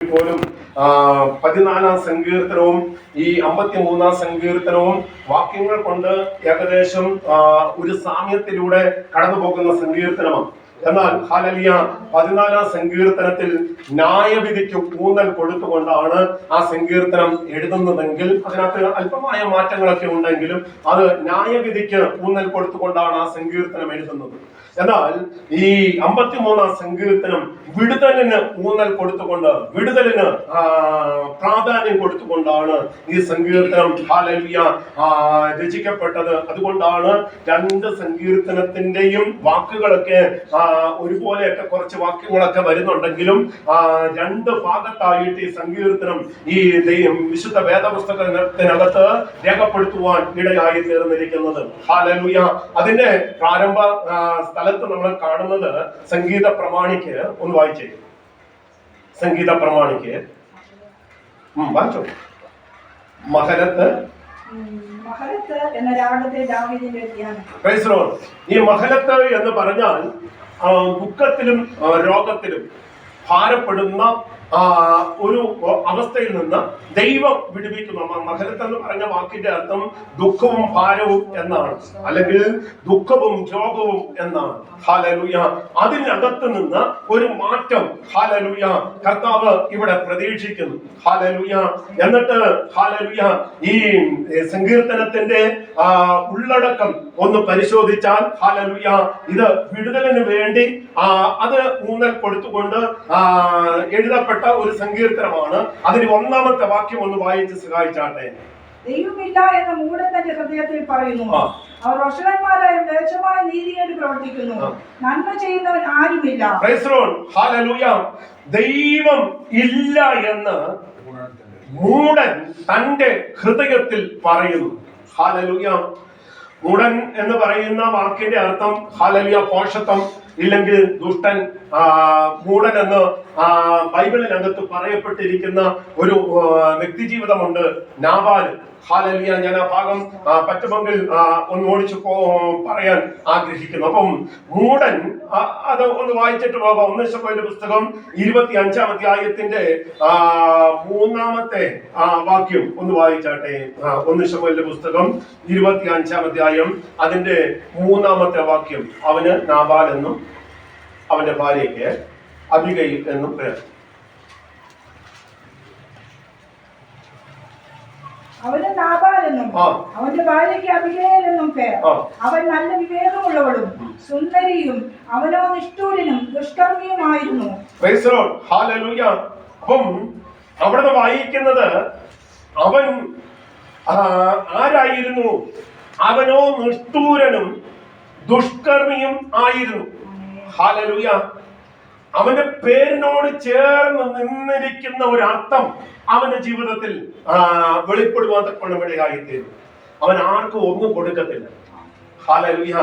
പോലും 14-ാം സങ്കീർത്തനവും ഈ 53-ാം സങ്കീർത്തനവും വാക്യങ്ങൾ കൊണ്ട് ഏകദേശം ഒരു സാമ്യത്തിലൂടെ കടന്നു പോകുന്ന സങ്കീർത്തനമാണ്. എന്നാൽ ഹല്ലേലൂയ 14-ാം സങ്കീർത്തനത്തിൽ ന്യായവിധിക്ക് ഊന്നൽ കൊടുത്തുകൊണ്ടാണ് ആ സങ്കീർത്തനം എഴുതുന്നതെങ്കിൽ അതിനകത്ത് അല്പമായ മാറ്റങ്ങളൊക്കെ ഉണ്ടെങ്കിലും അത് ന്യായവിധിക്ക് ഊന്നൽ കൊടുത്തുകൊണ്ടാണ് ആ സങ്കീർത്തനം എഴുതുന്നത്. എന്നാൽ ഈ 53-ാം സങ്കീർത്തനം വിടുതലിന് ഊന്നൽ കൊടുത്തുകൊണ്ട്, വിടുതലിന് പ്രാധാന്യം കൊടുത്തുകൊണ്ടാണ് ഈ സങ്കീർത്തനം ഹല്ലേലൂയ രചിക്കപ്പെട്ടത്. അതുകൊണ്ടാണ് രണ്ട് സങ്കീർത്തനത്തിന്റെയും വാക്കുകളൊക്കെ ഒരുപോലെയൊക്കെ കുറച്ച് വാക്യങ്ങളൊക്കെ വരുന്നുണ്ടെങ്കിലും രണ്ട് ഭാഗത്തായിട്ട് ഈ സങ്കീർത്തനം ഈ വിശുദ്ധ വേദപുസ്തകത്തിനകത്ത് രേഖപ്പെടുത്തുവാൻ ഇടയായി തീർന്നിരിക്കുന്നത്. ഹല്ലേലൂയ. അതിന്റെ പ്രാരംഭ സ്ഥലത്ത് നമ്മൾ കാണുന്നത് സംഗീത പ്രമാണിക്ക് ഒന്ന് വായിച്ചേ. സംഗീത പ്രമാണിക്ക് വായിച്ചോ. മഹലത്ത് എന്ന രാഗത്തെ ദാവീദിന്റെ ധ്യാനം. ഈ മഹലത്ത് എന്ന് പറഞ്ഞാൽ ദുഃഖത്തിലും രോഗത്തിലും ഭാരപ്പെടുന്ന ഒരു അവസ്ഥയിൽ നിന്ന് ദൈവം വിടുവിക്കുന്നു. മഹലത്ത് എന്ന് പറഞ്ഞ വാക്കിന്റെ അർത്ഥം ദുഃഖവും ഭാരവും എന്നാണ്, അല്ലെങ്കിൽ ദുഃഖവും രോഗവും എന്നാണ്. ഹല്ലേലൂയ. അതിനകത്ത് നിന്ന് ഒരു മാറ്റം ഹല്ലേലൂയ കർത്താവ് ഇവിടെ പ്രതീക്ഷിക്കുന്നു. ഹല്ലേലൂയ. എന്നിട്ട് ഹല്ലേലൂയ ഈ സങ്കീർത്തനത്തിന്റെ ഉള്ളടക്കം ഒന്ന് പരിശോധിച്ചാൽ ഹല്ലേലൂയ ഇത് വിടുതലിന് വേണ്ടി അത് ഊന്നൽ കൊടുത്തുകൊണ്ട് എഴുതപ്പെട്ട ഒരു സങ്കീർത്തനമാണ്. അതിന് 1-ാമത്തെ വാക്യം ഒന്ന് വായിച്ച് സഹായിച്ചാട്ടെ. ദൈവമില്ല എന്ന മൂഢൻ തന്റെ ഹൃദയത്തിൽ പറയുന്നു, അവർ വഷളന്മാരായ മ്ലേച്ഛമായ നീതികേട് പ്രവർത്തിക്കുന്നു, നന്മ ചെയ്യുന്നവൻ ആരുമില്ല. ഹല്ലേലൂയ. ദൈവം ഇല്ല എന്ന് മൂഢൻ തന്റെ ഹൃദയത്തിൽ പറയുന്നു. ഹല്ലേലൂയ. മൂഢൻ എന്ന് പറയുന്ന വാക്കിന്റെ അർത്ഥം ഹല്ലേലൂയ പോഷത്വം, ഇല്ലെങ്കിൽ ദുഷ്ടൻ. മൂഢൻ എന്ന് ബൈബിളിനകത്ത് പറയപ്പെട്ടിരിക്കുന്ന ഒരു വ്യക്തി ജീവിതമുണ്ട്, നാബാല്. ഹല്ലേലൂയ. ഞാൻ ആ ഭാഗം പറ്റുമെങ്കിൽ ഒന്ന് ഓടിച്ചു പറയാൻ ആഗ്രഹിക്കുന്നു. അപ്പം മൂഢൻ അത് ഒന്ന് വായിച്ചിട്ട് പോകാം. 1 ശമൂവേലിന്റെ പുസ്തകം 25-ാം അധ്യായത്തിന്റെ 3-ാമത്തെ വാക്യം ഒന്ന് വായിച്ചാട്ടെ. 1 ശമൂവേലിന്റെ പുസ്തകം 25-ാം അധ്യായം അതിന്റെ 3-ാമത്തെ വാക്യം. അവന് നാബാൽ എന്നും അവന്റെ ഭാര്യയ്ക്ക് അബിഗയിൽ എന്നും പേർ. അവന് നാബാലെന്നും അവന്റെ ഭാര്യയ്ക്ക് അബിഗയിൽ എന്നും പേർ. അവൻ നല്ല വിവേകമുള്ളവളും സുന്ദരിയും അവനോ നിഷ്ഠൂരനും ദുഷ്കർമ്മിയുമായിരുന്നു. അപ്പം അവിടെ വായിക്കുന്നത് അവൻ ആരായിരുന്നു? അവനോ നിഷ്ഠൂരനും ദുഷ്കർമ്മിയും ആയിരുന്നു. ഹല്ലേലൂയ. അവന്റെ പേരിനോട് ചേർന്ന് നിന്നിരിക്കുന്ന ഒരു അർത്ഥം അവന്റെ ജീവിതത്തിൽ വെളിപ്പെടുവാൻ തക്കവണ്ണമിടയായിത്തീരും. അവൻ ആർക്കും ഒന്നും കൊടുക്കത്തില്ല. ഹല്ലേലൂയ.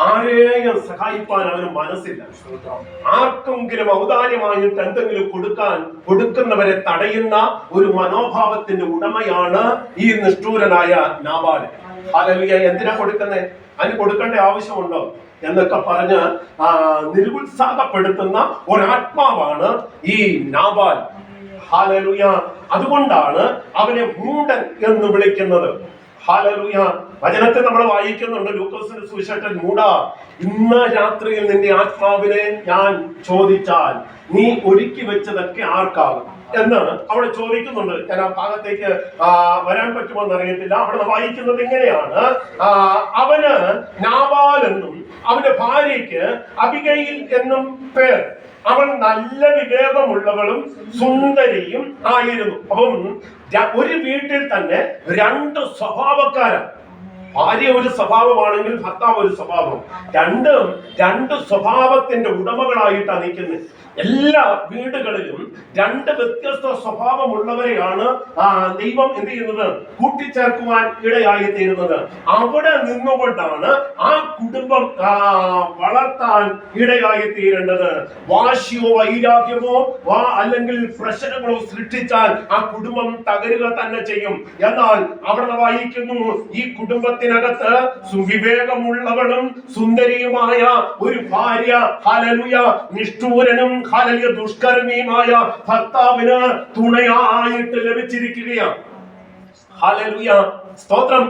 ആരെയും സഹായിപ്പാൻ അവന് മനസ്സില്ല. ആർക്കെങ്കിലും ഔദാര്യമായിട്ട് എന്തെങ്കിലും കൊടുക്കുന്നവരെ തടയുന്ന ഒരു മനോഭാവത്തിന്റെ ഉടമയാണ് ഈ നിഷ്ഠൂരനായ നാബാൽ. ഹല്ലേലൂയ. എന്തിനാ കൊടുക്കുന്നേ? അതിന് കൊടുക്കേണ്ട ആവശ്യമുണ്ടോ എന്നൊക്കെ പറഞ്ഞ് നിരുത്സാഹപ്പെടുത്തുന്ന ഒരാത്മാവാണ് ഈ നാബാൽ. ഹല്ലേലൂയ. അതുകൊണ്ടാണ് അവനെ മൂഢൻ എന്ന് വിളിക്കുന്നത്. ഹല്ലേലൂയ. വചനത്തിൽ നമ്മൾ വായിക്കുന്നുണ്ട്, ലൂക്കോസിന്റെ സുവിശേഷത്തിൽ, മൂഢാ, ഇന്ന് രാത്രിയിൽ നിന്റെ ആത്മാവിനെ ഞാൻ ചോദിച്ചാൽ നീ ഒരുക്കി വെച്ചതൊക്കെ ആർക്കാകും എന്ന് അവിടെ ചോദിക്കുന്നുണ്ട്. ഞാൻ ആ ഭാഗത്തേക്ക് വരാൻ പറ്റുമോന്ന് അറിയത്തില്ല. അവിടെ വായിക്കുന്നത് ഇങ്ങനെയാണ്, അവന് നാബാൽ എന്നും അവന്റെ ഭാര്യയ്ക്ക് അബിഗയിൽ എന്നും പേർ. അവൻ നല്ല വിവേകമുള്ളവളും സുന്ദരിയും ആയിരുന്നു. അപ്പം ഒരു വീട്ടിൽ തന്നെ രണ്ട് സ്വഭാവക്കാരാണ്. ഭാര്യ ഒരു സ്വഭാവമാണെങ്കിൽ ഭർത്താവ് ഒരു സ്വഭാവം. രണ്ട് സ്വഭാവത്തിന്റെ ഉടമകളായിട്ടാണ് നിൽക്കുന്നത്. എല്ലാ വീടുകളിലും രണ്ട് വ്യത്യസ്ത സ്വഭാവമുള്ളവരെയാണ് ദൈവം എന്ത് ചെയ്യുന്നത്? കൂട്ടിച്ചേർക്കുവാൻ ഇടയായി തീരുന്നത്. അവിടെ നിന്നുകൊണ്ടാണ് ആ കുടുംബം വളർത്താൻ ഇടയായി തീരേണ്ടത്. വാശിയോ വൈരാഗ്യമോ അല്ലെങ്കിൽ പ്രശ്നങ്ങളോ സൃഷ്ടിച്ചാൽ ആ കുടുംബം തകരുക തന്നെ ചെയ്യും. എന്നാൽ അവിടെ വായിക്കുന്നു, ഈ കുടുംബത്തിൽ കുടുംബത്തിനകത്ത് സുവിവേകമുള്ളവളും സുന്ദരിയുമായ ഒരു ഭാര്യ, ഹല്ലേലൂയ, നിഷ്ഠൂരനും ഹല്ലേലൂയ ദുഷ്കർമ്മിയുമായ ഭർത്താവിന് തുണയായിട്ട് ലഭിച്ചിരിക്കുകയാണ്. ഹല്ലേലൂയ, സ്തോത്രം.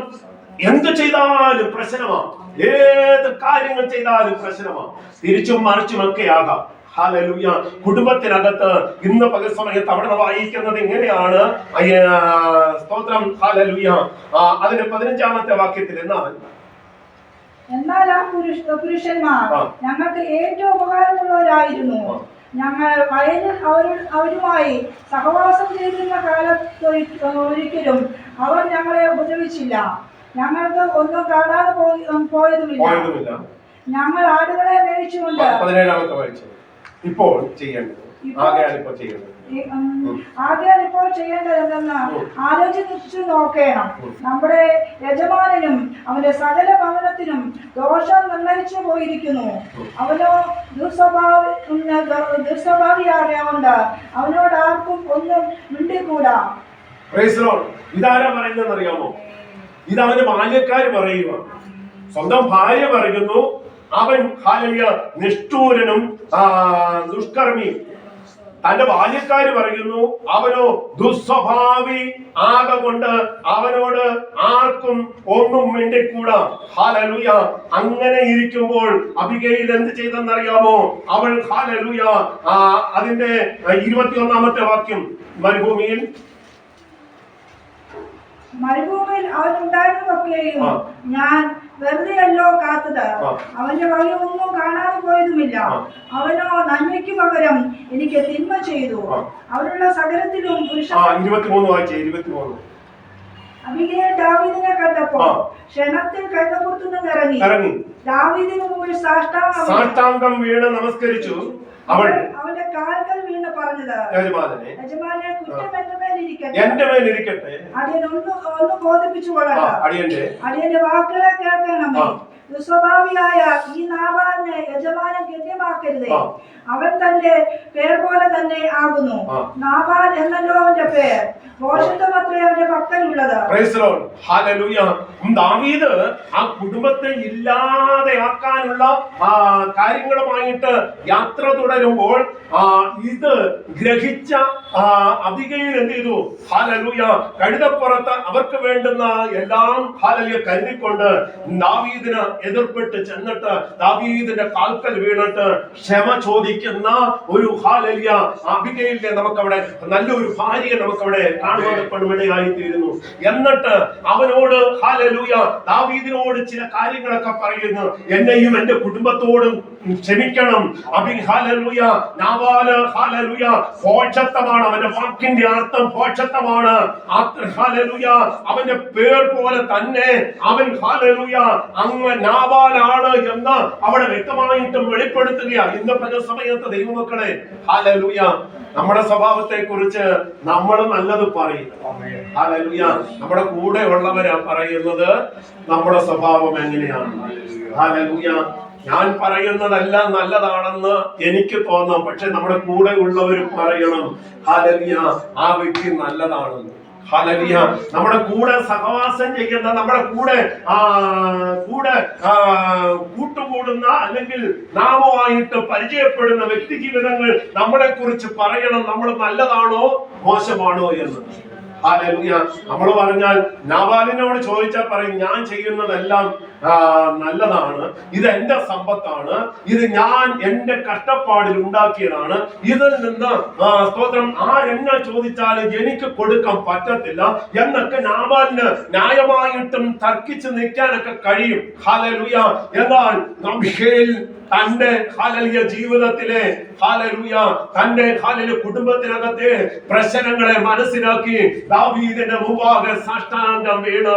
എന്ത് ചെയ്താലും പ്രശ്നമാണ്, ഏത് കാര്യങ്ങൾ ചെയ്താലും പ്രശ്നമാണ്, തിരിച്ചും മറിച്ചുമൊക്കെ ആകാം. ഹല്ലേലൂയ. കുടുംബത്തിനകത്ത് ഇന്ന് പകൽ സമയത്ത് അവിടെ വായിക്കുന്നത് ഇങ്ങനെയാണ്, സ്തോത്രം. ഹല്ലേലൂയ. അതിന്റെ 15-ാമത്തെ വാക്യത്തിൽ എന്നാൽ ആ പുരുഷന്മാർ ഞങ്ങൾക്ക് ഏറ്റവും ഉപകാരമുള്ളവരായിരുന്നു. ഞങ്ങൾ വയലിൽ അവരുമായി സഹവാസം ചെയ്തിരുന്ന കാലത്തൊരിക്കലും അവർ ഞങ്ങളെ ഉപദ്രവിച്ചില്ല. ഞങ്ങൾക്ക് ഒന്നും കാണാതെ പോയതുമില്ല. ഞങ്ങൾ ആടുകളെ മേടിച്ചുകൊണ്ട് 17-ാമത്തെ വായിച്ചു. ഇപ്പോൾ ചെയ്യേണ്ടത് ഇപ്പോൾ ചെയ്യേണ്ടതെന്ന് ആലോചിച്ചു നോക്കണം. നമ്മുടെ യജമാനനും അവന്റെ സകല ഭവനത്തിനും ദോഷം നിർണയിച്ചു പോയിരിക്കുന്നു. അവനോ ദുസ്വഭാവിയാകൊണ്ട് അവനോട് ആർക്കും ഒന്നും മിണ്ടിക്കൂടാ. ഇതാരാ പറയുന്നതെന്ന് അറിയാമോ? ഇതവന്റെ ബാല്യക്കാര് പറയുക. സ്വന്തം ഭാര്യ പറയുന്നു അവൻ ഹല്ലേലൂയ നിഷ്ഠൂരനും ദുഷ്കർമ്മിയും. തന്റെ ബാല്യക്കാര് പറയുന്നു അവനോ ദുസ്വഭാവി ആകൊണ്ട് അവനോട് ആർക്കും ഒന്നും മിണ്ടിക്കൂടാ. ഹല്ലേലൂയ. അങ്ങനെ ഇരിക്കുമ്പോൾ അബിഗയിൽ എന്ത് ചെയ്തെന്നറിയാമോ? അവൾ ഹല്ലേലൂയ അതിന്റെ 21-ാമത്തെ വാക്യം, മരുഭൂമിയിൽ അവനുണ്ടായിരുന്നതൊക്കെയും ഞാൻ വെറുതെയല്ലോ കാത്തത്. അവന്റെ വഴി ഒന്നും കാണാതെ പോയതുമില്ല. അവനോ നന്മയ്ക്ക് പകരം എനിക്ക് തിന്മ ചെയ്തു. അവനുള്ള സകലത്തിലും അബിഗയിൽ ദാവീദിനെ കണ്ടപ്പോ ക്ഷണത്തിൽ കൈകപ്പുറത്തുനിന്ന് ഇറങ്ങി ദാവീദിന് മുമ്പിൽ സാഷ്ടാംഗം വീണ് നമസ്കരിച്ചു. അവന്റെ കാൽക്കൽ വീണ് പറഞ്ഞത്, യജമാനെ കുറ്റം എന്റെ മേലിരിക്കട്ടെ. അടിയൻ ഒന്ന് ബോധിപ്പിച്ചു കൊള്ളട്ടെ. അടിയന്റെ വാക്കുകളെ കേൾക്കണമേ. ദുസ്വഭാവിയായ ഈ നാബാലിനെ യജമാനൻ ഗണ്യമാക്കരുതേ. അവൻ തന്റെ പേർ പോലെ തന്നെ ആകുന്നു. നാബാൽ എന്നല്ലോ അവന്റെ പേർ. ഭോഷത്വമത്രേ അവന്റെ പക്കലുള്ളത്. ദാവീദ് ആ കുടുംബത്തെ ഇല്ലാതെയാക്കാനുള്ള കാര്യങ്ങളുമായിട്ട് യാത്ര തുടരുമ്പോൾ ഇത് ഗ്രഹിച്ച അബിഗയിൽ എന്ത് ചെയ്തു? ഹല്ലേലൂയ. കഴുതപ്പുറത്ത് അവർക്ക് വേണ്ടുന്ന എല്ലാം ഹല്ലേലൂയ കരുതിക്കൊണ്ട് ദാവീദിന് എതിർപ്പെട്ട് ചെന്നിട്ട് ദാവീദിന്റെ കാൽക്കൽ വീണിട്ട് ക്ഷമ ചോദിക്കുന്ന ഒരു ഹല്ലേലൂയ അബിഗയിലിനെ നമുക്കവിടെ, നല്ലൊരു ഭാര്യയെ നമുക്കവിടെ കാണുവാനിടയായി തീരുന്നു. എന്നിട്ട് അവനോട് ഹല്ലേലൂയ ദാവീദിനോട് ചില കാര്യങ്ങളൊക്കെ പറയുന്നു. എന്നെയും എന്റെ കുടുംബത്തോടും ക്ഷമിക്കണം. ഹല്ലേലൂയ. നാബാല് ഹല്ലേലൂയ ഭോഷത്വമാണ്, അവന്റെ വാക്കിന്റെ അർത്ഥം ഭോഷത്വമാണ്. ഹല്ലേലൂയ അവന്റെ പേർ പോലെ തന്നെ അവൻ ഹല്ലേലൂയ അങ്ങ് നാബാലാണ് എന്ന് അവിടെ വ്യക്തമായിട്ടും വെളിപ്പെടുത്തുകയാണ്. ഇന്ന് പല സമയത്ത് ദൈവമക്കളെ ഹല്ലേലൂയ നമ്മുടെ സ്വഭാവത്തെ കുറിച്ച് നമ്മൾ നല്ലത് പറയും. ഹല്ലേലൂയ നമ്മുടെ കൂടെ ഉള്ളവരാ പറയുന്നത് നമ്മുടെ സ്വഭാവം എങ്ങനെയാണ്. ഹല്ലേലൂയ ഞാൻ പറയുന്നതെല്ലാം നല്ലതാണെന്ന് എനിക്ക് തോന്നാം, പക്ഷെ നമ്മുടെ കൂടെ ഉള്ളവർ പറയണം ഹല്ലേലൂയ ആ വ്യക്തി നല്ലതാണെന്ന്. ഹല്ലേലൂയ നമ്മുടെ കൂടെ സഹവാസം ചെയ്യുന്ന, നമ്മുടെ കൂടെ കൂട്ടുകൂടുന്ന അല്ലെങ്കിൽ നാമമായിട്ട് പരിചയപ്പെടുന്ന വ്യക്തി ജീവിതങ്ങൾ നമ്മളെ കുറിച്ച് പറയണം നമ്മൾ നല്ലതാണോ മോശമാണോ എന്ന്. ഹല്ലേലൂയ നമ്മൾ പറഞ്ഞാൽ നാബാലിനോട് ചോദിച്ചാൽ പറയും ഞാൻ ചെയ്യുന്നതെല്ലാം നല്ലതാണ്, ഇത് എന്റെ സമ്പത്താണ്, ഇത് ഞാൻ എന്റെ കഷ്ടപ്പാടിൽ ഉണ്ടാക്കിയതാണ്, ഇതിൽ നിന്ന് സ്തോത്രം ആരെന്നെ ചോദിച്ചാലും എനിക്ക് കൊടുക്കാൻ പറ്റത്തില്ല എന്നൊക്കെ നാബാലിന് ന്യായമായിട്ടും തർക്കിച്ച് നിൽക്കാനൊക്കെ കഴിയും. ഹല്ലേലൂയ എന്നാൽ അബിഗയിൽ തന്റെ ഹല്ലേലൂയ ജീവിതത്തിലെ ഹല്ലേലൂയ തന്റെ ഹല്ലേലൂയ കുടുംബത്തിനകത്തെ പ്രശ്നങ്ങളെ മനസ്സിലാക്കി ദാവീദിന്റെ മുമ്പാകെ സാഷ്ടാംഗം വീണ്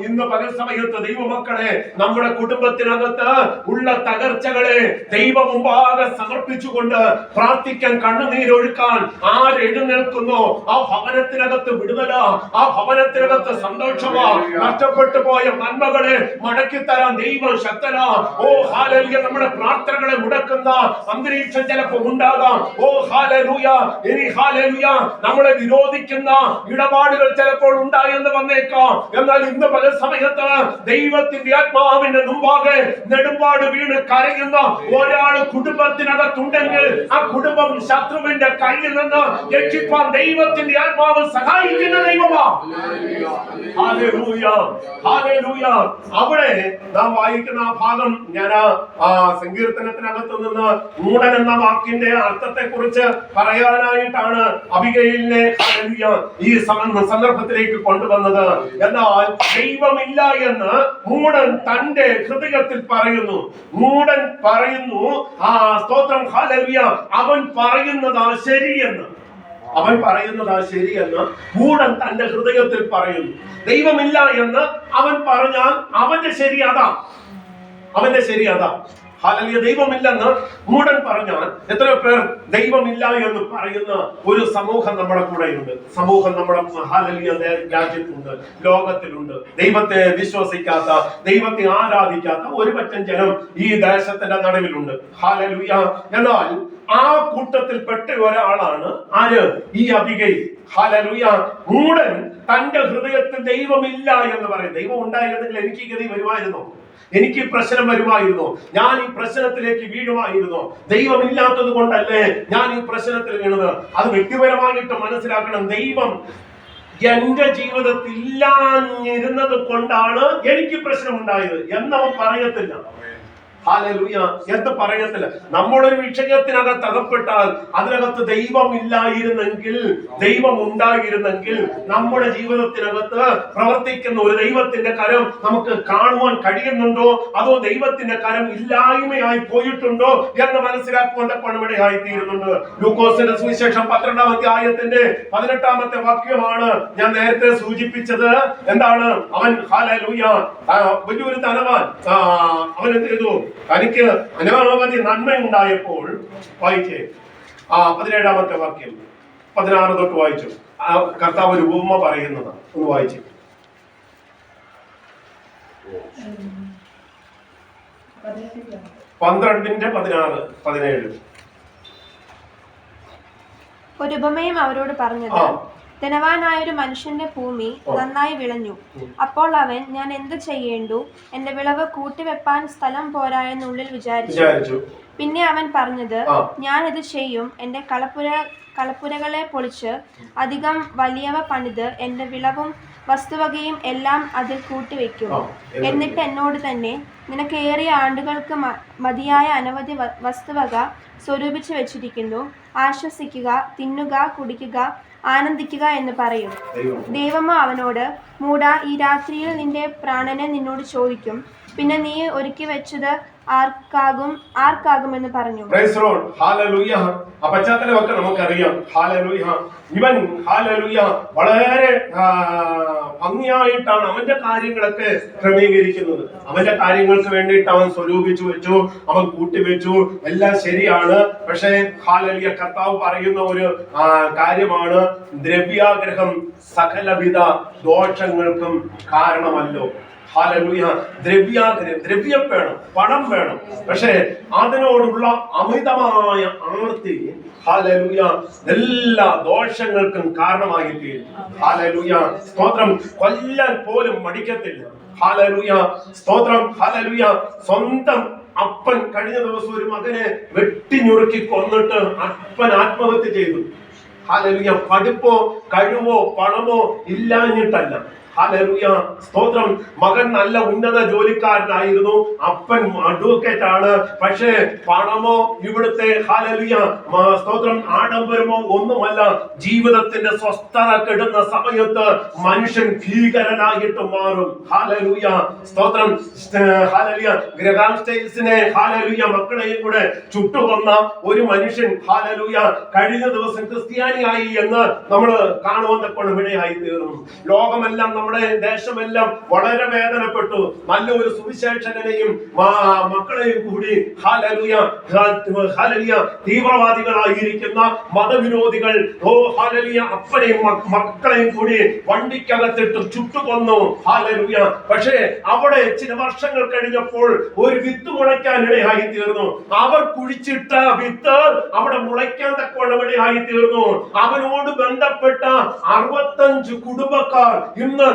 ഇന്ന് പകൽ സമയത്ത് ദൈവമക്കളെ മക്കളെ, നമ്മുടെ കുടുംബത്തിനകത്ത് ഉള്ള തകർച്ചകളെ ദൈവം മുമ്പാകെ സമർപ്പിച്ചുകൊണ്ട് പ്രാർത്ഥിക്കാൻ, കണ്ണുനീരൊഴുക്കാൻ ആരെഴുന്നേൽക്കുന്നോ ആ ഭവനത്തിനകത്ത് വിടുതല, ആ ഭവനത്തിനകത്ത് സന്തോഷമാ. നഷ്ടപ്പെട്ടു പോയ നന്മകളെ മടക്കി തരാൻ ദൈവം ശക്തനാ. ഓ ഹല്ലേലൂയ. നമ്മുടെ പ്രാർത്ഥനകളെ മുടക്കുന്ന അന്തരീക്ഷം ചിലപ്പോൾ ഉണ്ടാകാം. ഓ ഹല്ലേലൂയ. ഇനി ഹല്ലേലൂയ, നമ്മളെ വിരോധിക്കുന്ന ഇടപാടുകൾ ചിലപ്പോൾ ഉണ്ടായെന്ന് വന്നേക്കാം. എന്നാൽ ഇന്ന് പല സമയത്ത് ദൈവത്തിന്റെ ആത്മാവിന്റെ മുമ്പാകെ നെടുമ്പാട് വീണ് കരയുന്ന ഒരാൾ കുടുംബത്തിനകത്തുണ്ടെങ്കിൽ ആ കുടുംബം ശത്രുവിന്റെ കയ്യിൽ നിന്ന് രക്ഷിപ്പാൻ ദൈവത്തിന്റെ ആത്മാവ് സഹായിക്കുന്ന ദൈവമാ. Hallelujah, hallelujah. അവിടെ നാം വായിക്കുന്ന ആ ഭാഗം, ഞാൻ ആ സങ്കീർത്തനത്തിനകത്തു നിന്ന് മൂടൻ എന്ന വാക്കിന്റെ അർത്ഥത്തെ കുറിച്ച് പറയാനായിട്ടാണ് അബിഗയിലിനെ ഹല്ലേലൂയ ഈ സന്ദർഭത്തിലേക്ക് കൊണ്ടുവന്നത്. എന്നാൽ ദൈവമില്ല എന്ന് മൂടൻ തന്റെ ഹൃദയത്തിൽ പറയുന്നു. മൂടൻ പറയുന്നു, ആ സ്തോത്രം ഹല്ലേലൂയ, അവൻ പറയുന്നതാ ശരിയെന്ന്. അവൻ പറയുന്നതാ ശരിയെന്ന് മൂടൻ തന്റെ ഹൃദയത്തിൽ പറയുന്നു. ദൈവമില്ല എന്ന് അവൻ പറഞ്ഞാൽ അവന്റെ ശരി അതാ, അവന്റെ ശരി അതാ. ഹല്ലേലൂയ. ദൈവമില്ലെന്ന് മൂടൻ പറഞ്ഞാൽ എത്ര പേർ ദൈവമില്ല എന്ന് പറയുന്ന ഒരു സമൂഹം നമ്മുടെ കൂടെയുണ്ട്. സമൂഹം നമ്മുടെ ഹല്ലേലൂയ രാജ്യത്തുണ്ട്, ലോകത്തിലുണ്ട്. ദൈവത്തെ വിശ്വസിക്കാത്ത, ദൈവത്തെ ആരാധിക്കാത്ത ഒരു പറ്റം ജനം ഈ ദേശത്തിന്റെ നടുവിലുണ്ട്. ഹല്ലേലൂയ. എന്നാൽ ആ കൂട്ടത്തിൽ പെട്ട ഒരാളാണ് ആര്? ഈ അബിഗയിൽ. ഹല്ലേലൂയ. മൂടൻ തന്റെ ഹൃദയത്തിൽ ദൈവമില്ല എന്ന് പറയും. ദൈവം ഉണ്ടായിരുന്നെങ്കിൽ എനിക്ക് ഗതി വരുമായിരുന്നോ? എനിക്ക് പ്രശ്നം വരുമായിരുന്നോ? ഞാൻ ഈ പ്രശ്നത്തിലേക്ക് വീഴുമായിരുന്നോ? ദൈവമില്ലാത്തത് കൊണ്ടല്ലേ ഞാൻ ഈ പ്രശ്നത്തിൽ വീണത്? അത് വ്യക്തിപരമായിട്ട് മനസ്സിലാക്കണം. ദൈവം എന്റെ ജീവിതത്തിൽ ഇല്ലാഞ്ഞിരുന്നത് കൊണ്ടാണ് എനിക്ക് പ്രശ്നം ഉണ്ടായത് എന്നവൻ പറയത്തില്ല. ഹല്ലേലൂയ. എന്ത് പറയത്തില്ല. നമ്മളൊരു വിഷയത്തിനകത്ത് അകപ്പെട്ടാൽ അതിനകത്ത് ദൈവം ഇല്ലായിരുന്നെങ്കിൽ, ദൈവം ഉണ്ടായിരുന്നെങ്കിൽ നമ്മുടെ ജീവിതത്തിനകത്ത് പ്രവർത്തിക്കുന്ന ഒരു ദൈവത്തിന്റെ കരം നമുക്ക് കാണുവാൻ കഴിയുന്നുണ്ടോ, അതോ ദൈവത്തിന്റെ കരം ഇല്ലായ്മയായി പോയിട്ടുണ്ടോ എന്ന് മനസ്സിലാക്കുവാൻ ഇവിടെ ആയിത്തീരുന്നുണ്ട്. ലൂക്കോസിന്റെ സുവിശേഷം 12-ാം അധ്യായത്തിന്റെ 18-ാമത്തെ വാക്യമാണ് ഞാൻ നേരത്തെ സൂചിപ്പിച്ചത്. എന്താണ്? അവൻ ഹല്ലേലൂയ വലിയൊരു ധനവാൻ, അവൻ എന്ത് ചെയ്തു? തനിക്ക് അനവധി നന്മ ഉണ്ടായപ്പോൾ, വായിച്ചേ 17-ാമത്തെ വാക്യം, 16 തൊട്ട് വായിച്ചു. കർത്താവ് ഒരു ഉപമ പറയുന്നത് ഒന്ന് വായിച്ചു. 12-16-17. ഒരു ഉപമയും അവരോട് പറഞ്ഞത്, ധനവാനായൊരു മനുഷ്യന്റെ ഭൂമി നന്നായി വിളഞ്ഞു. അപ്പോൾ അവൻ, ഞാൻ എന്ത് ചെയ്യേണ്ടു? എന്റെ വിളവ് കൂട്ടിവെപ്പാൻ സ്ഥലം പോരാ എന്നുള്ളിൽ വിചാരിച്ചു. പിന്നെ അവൻ പറഞ്ഞത്, ഞാൻ ഇത് ചെയ്യും. എന്റെ കളപ്പുരകളെ പൊളിച്ച് അധികം വലിയവ പണിത് എന്റെ വിളവും വസ്തുവകയും എല്ലാം അതിൽ കൂട്ടിവെക്കും. എന്നിട്ട് എന്നോട് തന്നെ, നിനക്ക് ഏറിയ ആണ്ടുകൾക്ക് മതിയായ അനവധി വസ്തുവക സ്വരൂപിച്ചു വെച്ചിരിക്കുന്നു. ആശ്വസിക്കുക, തിന്നുക, കുടിക്കുക, ആനന്ദിക്കുക എന്ന് പറയും. ദൈവമോ അവനോട്, മൂടാ, ഈ രാത്രിയിൽ നിന്റെ പ്രാണനെ നിന്നോട് ചോദിക്കും. പിന്നെ നീ ഒരുക്കി വെച്ചത് ആർക്കാകുമെന്ന് പറഞ്ഞു. ആ പശ്ചാത്തലമൊക്കെ നമുക്കറിയാം. ഹല്ലേലൂയ. ഇവൻ ഹല്ലേലൂയ വളരെ ഭംഗിയായിട്ടാണ് അവന്റെ കാര്യങ്ങളൊക്കെ ക്രമീകരിക്കുന്നത്. അവന്റെ കാര്യങ്ങൾക്ക് വേണ്ടിയിട്ട് അവൻ സ്വരൂപിച്ചു വെച്ചു, അവൻ കൂട്ടിവെച്ചു, എല്ലാം ശരിയാണ്. പക്ഷേ ഹല്ലേലൂയ, കർത്താവ് പറയുന്ന ഒരു കാര്യമാണ്, ദ്രവ്യാഗ്രഹം സകലവിധ ദോഷങ്ങൾക്കും കാരണമല്ലോ. ഹല്ലേലൂയ. ദ്രവ്യം വേണം, പണം വേണം. പക്ഷേ അതിനോടുള്ള അമിതമായ ആർത്തി ഹല്ലേലൂയ എല്ലാ ദോഷങ്ങൾക്കും കാരണമായി തീരും. ഹല്ലേലൂയ. സ്തോത്രം. കൊല്ലാൻ പോലും മടിക്കത്തില്ല. ഹല്ലേലൂയ. സ്തോത്രം. ഹല്ലേലൂയ. സ്വന്തം അപ്പൻ കഴിഞ്ഞ ദിവസം ഒരു മകനെ വെട്ടിഞ്ഞുറുക്കി കൊന്നിട്ട് അപ്പൻ ആത്മഹത്യ ചെയ്തു. ഹല്ലേലൂയ. പഠിപ്പോ കഴിവോ പണമോ ഇല്ലാഞ്ഞിട്ടല്ല. ഹല്ലേലൂയ. സ്തോത്രം. മകൻ നല്ല ഉന്നത ജോലിക്കാരനായിരുന്നു, അപ്പൻ അഡ്വക്കേറ്റ് ആണ്. പക്ഷേ പണമോ ഇവിടുത്തെ ഹല്ലേലൂയ സ്തോത്രം ആഡംബരമോ ഒന്നുമല്ല. ജീവിതത്തിന്റെ സ്വസ്ഥത കെടുന്ന സമയത്ത് മനുഷ്യൻ ഭീകരനായിട്ട് മാറും. ഹല്ലേലൂയ. സ്തോത്രം. ഹല്ലേലൂയ. ഗ്രഹാം സ്റ്റെയിൻസിനെ ഹല്ലേലൂയ മക്കളെയും കൂടെ ചുട്ടുകൊന്ന ഒരു മനുഷ്യൻ ഹല്ലേലൂയ കഴിഞ്ഞ ദിവസം ക്രിസ്ത്യാനിയായി എന്ന് നമ്മൾ കാണുവാൻ ഇവിടെയായി തീർന്നു. ലോകമെല്ലാം നമ്മുടെ ദേശമെല്ലാം വളരെ വേദനപ്പെട്ടു. നല്ലൊരു സുവിശേഷകനെയും മക്കളെയും കൂടി ഹല്ലേലൂയ തീവ്രവാദികളായിരിക്കുന്ന മതവിരോധികൾ ഹല്ലേലൂയ അപ്പനെയും മക്കളെയും കൂടി വണ്ടിക്കകത്തിട്ട് ചുട്ടുകൊന്നു. ഹല്ലേലൂയ. പക്ഷേ അവിടെ ചില വർഷങ്ങൾ കഴിഞ്ഞപ്പോൾ ഒരു വിത്ത് മുളയ്ക്കാൻ ഇടയായി തീർന്നു. അവർ കുഴിച്ചിട്ട വിത്ത് അവിടെ മുളയ്ക്കാൻ തക്കവണ്ണം ഇടയായി തീർന്നു. അവനോട് ബന്ധപ്പെട്ട 65 കുടുംബക്കാർ ഇന്ന്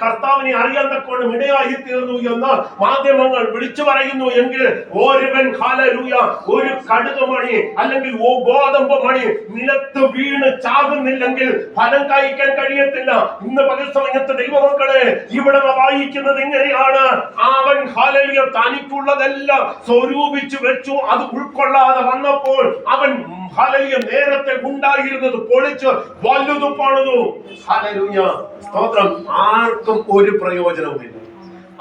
കർത്താവിനെ അറിയാൻ തക്കവണ്ണം ഇടയായി തീർന്നു എന്ന് മാധ്യമങ്ങൾ വിളിച്ചു പറയുന്നു. എങ്കിൽ ഒരുവൻ ഹല്ലേലൂയ ഒരു കടുക് മണി അല്ലെങ്കിൽ ഗോതമ്പ് മണി നിലത്ത് വീണ് ചാകുന്നില്ലെങ്കിൽ ഫലം കഴിക്കാൻ കഴിയത്തില്ല. ഇന്ന് പകൽ സമയത്ത് ദൈവമക്കളെ ഇവിടെ വായിക്കുന്നത് ഇങ്ങനെയാണ്. അവൻ ഹല്ലേലൂയ തനിക്കുള്ളതെല്ലാം സ്വരൂപിച്ചു വെച്ചു. അത് ഉൾക്കൊള്ളാതെ വന്നപ്പോൾ അവൻ ഹല്ലേലൂയ നേരത്തെ ഉണ്ടായിരുന്നത് പൊളിച്ച് വലുതു പണിതു. ഹല്ലേലൂയ സ്തോത്രം. ആർക്കും ഒരു പ്രയോജനവുമില്ല.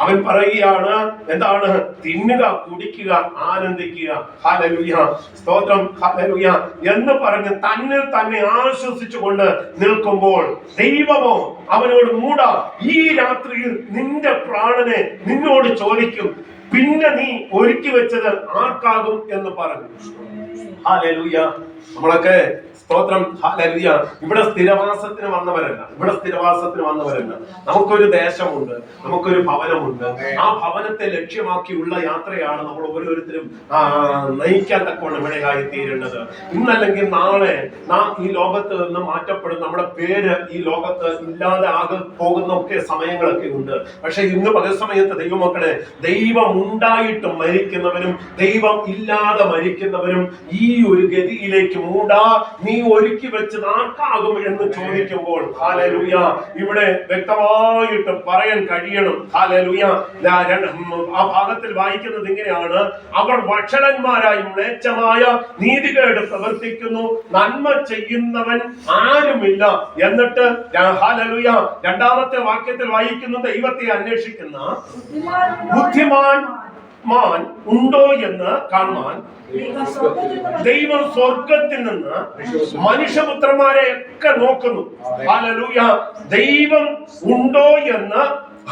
അവൻ പറയുകയാണ് എന്താണ്? തിന്നുക, കുടിക്കുക, ആനന്ദിക്കുക. ഹല്ലേലൂയ സ്തോത്രം. ഹല്ലേലൂയ എന്ന് പറഞ്ഞ് തന്നിൽ തന്നെ ആശ്വസിച്ചുകൊണ്ട് നിൽക്കുമ്പോൾ ദൈവമോ അവനോട് മൂടാ, ഈ രാത്രിയിൽ നിന്റെ പ്രാണനെ നിന്നോട് ചോദിക്കും, പിന്നെ നീ ഒരുക്കി വെച്ചത് ആർക്കാകും എന്ന് പറഞ്ഞു. ഹല്ലേലൂയ. നമ്മളൊക്കെ സ്തോത്രം ഹല്ലേലൂയ ഇവിടെ സ്ഥിരവാസത്തിന് വന്നവരല്ല. നമുക്കൊരു ദേശമുണ്ട്, നമുക്കൊരു ഭവനമുണ്ട്. ആ ഭവനത്തെ ലക്ഷ്യമാക്കിയുള്ള യാത്രയാണ് നമ്മൾ ഓരോരുത്തരും നയിക്കാൻ തക്കവണ്ണം ഇടയായി തീരേണ്ടത്. ഇന്നല്ലെങ്കിൽ നാളെ നാം ഈ ലോകത്ത് നിന്ന് മാറ്റപ്പെടും. നമ്മുടെ പേര് ഈ ലോകത്ത് ഇല്ലാതെ ആകെ പോകുന്ന ഒക്കെ സമയങ്ങളൊക്കെ ഉണ്ട്. പക്ഷെ ഇന്ന് പല സമയത്ത് ദൈവമക്കളെ, ദൈവം ഉണ്ടായിട്ടും മരിക്കുന്നവരും ദൈവം ഇല്ലാതെ മരിക്കുന്നവരും ഈ ഒരു ഗതിയിലേക്ക് മൂടാ, നീ ഒരുക്കി വെച്ച് ആർക്കാകും എന്ന് ചോദിക്കുമ്പോൾ ഹല്ലേലൂയ ഇവിടെ വ്യക്തമായിട്ട് പറയാൻ കഴിയണം. ഹല്ലേലൂയ. ആ ഭാഗത്തിൽ വായിക്കുന്നത് ഇങ്ങനെയാണ്: അവർ വഷളന്മാരായി മ്ലേച്ഛമായ നീതികേട് പ്രവർത്തിക്കുന്നു, നന്മ ചെയ്യുന്നവൻ ആരുമില്ല. എന്നിട്ട് ഹല്ലേലൂയ രണ്ടാമത്തെ വാക്യത്തിൽ വായിക്കുന്നു, ദൈവത്തെ അന്വേഷിക്കുന്ന ബുദ്ധിമാൻ ഉണ്ടോ എന്ന് കാണുവാൻ ദൈവം സ്വർഗത്തിൽ നിന്ന് മനുഷ്യപുത്രന്മാരെ ഒക്കെ നോക്കുന്നു. ഹല്ലേലൂയ. ദൈവം ഉണ്ടോ എന്ന്